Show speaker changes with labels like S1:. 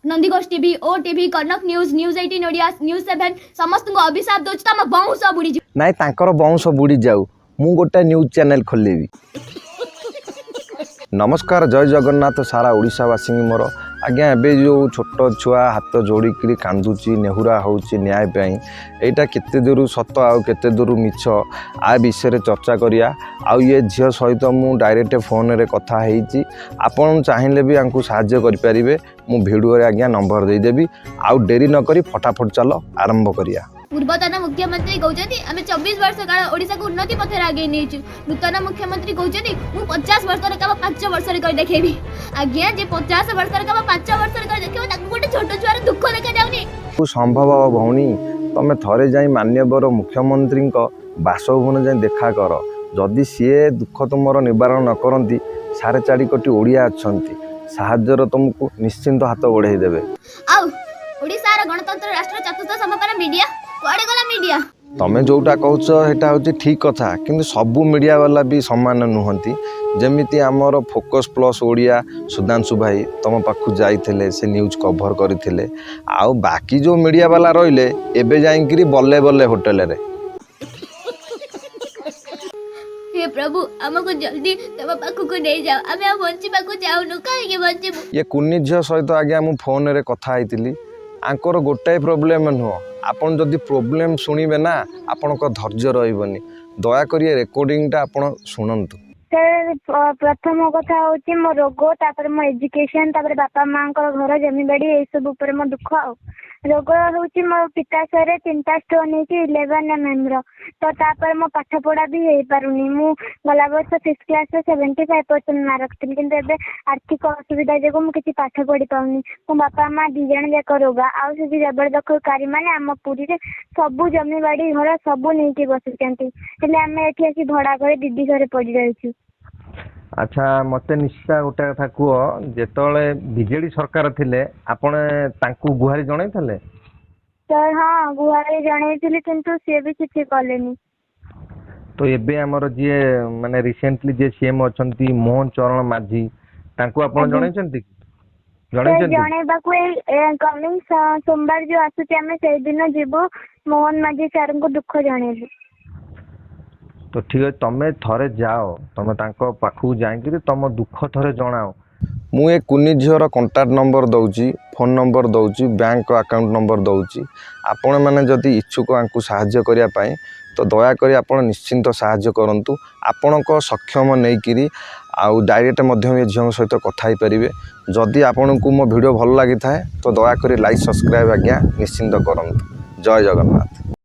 S1: Nandighosh TV OTV कनक news news 18 Odia news 7 समस्त को अभिशाप दोच तम वंश बुड़ी
S2: नाई तांकर वंश बुड़ी जाऊ मु गोटे न्यूज चैनल खोलेबी। नमस्कार जय जगन्नाथ सारा ओडिशावासी मोर आज्ञा एबे जो छोट छुआ हाथ जोड़िकी कांदुची नेहुरा होउची न्याय पाई एटा केते दूर सत आउ केते दूर मिछ आ विषय चर्चा करिया आउ ये झियो सहित मु डायरेक्ट फोन रे कथा हेइची आपन चाहिले भी आंकु सहाय्य करि परिबे मु वीडियो रे आज्ञा नंबर दे देबी आउ डेरी न करी फटाफट चलो आरंभ करिया।
S1: पूर्वतन मुख्यमंत्री कहते आम 24 वर्ष काल ओडिशा को उन्नति पथर आगे नहीं नूतन मुख्यमंत्री कहते मु 50 वर्ष काम 5 वर्ष कर देखेबी आज्ञा जे 50 वर्ष काम 5 वर्ष कर देखिबो ताकू गोटे छोट छुआर दुख देखा जाउनी
S2: संभव भौणी तमे थरे जाई मान्यवर मुख्यमंत्री बासभवन जाई देखा कर जदि सीए दुख तुमर निवारण न करती 4.5 कोटी ओडिया अच्छंती साहाଯ୍यर तुमको निश्चिंत हाथ बढ़ाई देबे।
S1: आउ ओडिसा रा गणतंत्र राष्ट्र चतुर्थ समापन मीडिया कुआडे गला मीडिया
S2: तमें जोटा कहूँ सेटा हूँ ठीक कथा किंतु सबू मीडिया वाला भी समान नुहंती जमीती आमर फोकस प्लस ओडिया सुधांशु भाई तुम पाखु जाइए से न्यूज कभर करते आउ बाकी जो मीडिया वाला रहिले एबे जाइकरी बल्ले बल्ले होटेल रे।
S1: हे प्रभु हमको जल्दी तम पाखु को नहीं जाओ आमे बंची पाखु जाउनु काहे के बंचीबु
S2: ये कुन्नी झियो सहित आज्ञा मु फोन रे कथा आईतिली आंकर गोटाए प्रोब्लेम नुह आपन जदि प्रोब्लेम शुणिबे ना आपन को धैर्य रहिबनी दया करिए रेकॉर्डिंग आपन शुणंतु।
S3: सर प्रथम कथा होची मो रोग तापर मो एजुकेशन तापर बापा मां को घर जमीबाड़ी ए सब ऊपर मो दुख रोग होची मो पिताशय 3टा स्टोन होची 11 mm रो तो तापर मो पाठ पढ़ा भी हे पारुनी मु गला वर्ष 5th क्लास रे 75% मार्क रखथिन किंतु एबे आर्थिक असुविधा जेको मु किछि पाठ पढ़ी पाउनी मो बापा मां दी जण जाक रोगा आ से जबरदखलकारी माने हम पुरी रे सब जमीबाड़ी घर सब नेकी बसिचंती हेले हमें एठी आसी भड़ा करे दीदी घरे पड़ी रहिछु।
S2: अच्छा मते निश्चित गोटे कथा कह जेतले बीजेडी सरकार थिले आपण तांकू गुहारी जणाई थले
S3: सर हाँ गुहारी जणाई किंतु सी भी किछि कलेनी
S2: तो एबे हमर जे माने रिसेंटली जे सीएम अछंती मोहन चरण माझी तांकू आपण जणाई छंती
S3: जणे बाकू ए कमिंग सोमवार जो आसुची हमें से दिन जीवो मोहन माझी सर को दुख जणेबू
S2: तो ठीक है तमें थरे जाओ तमें तांको पाखु जाइकरी तुम दुख थरे जनाओ मु ए कुन्नी झीर कंटाक्ट नंबर दौची फोन नंबर दौची बैंक अकाउंट नंबर दौची आपण मैंने जदि इच्छुक आंकु साहाय्य करिया पाई तो दयाकोरी आपण निश्चिंत साहाय्य करंतु आपण को सक्षम नहींकरी आउ डायरेक्ट मध्यम झील सहित कथा पारे जदि आपण को मो वीडियो भल लगी थाए तो दयाकोरी लाइक सब्सक्राइब आज्ञा निश्चिंत करंतु। जय जगन्नाथ।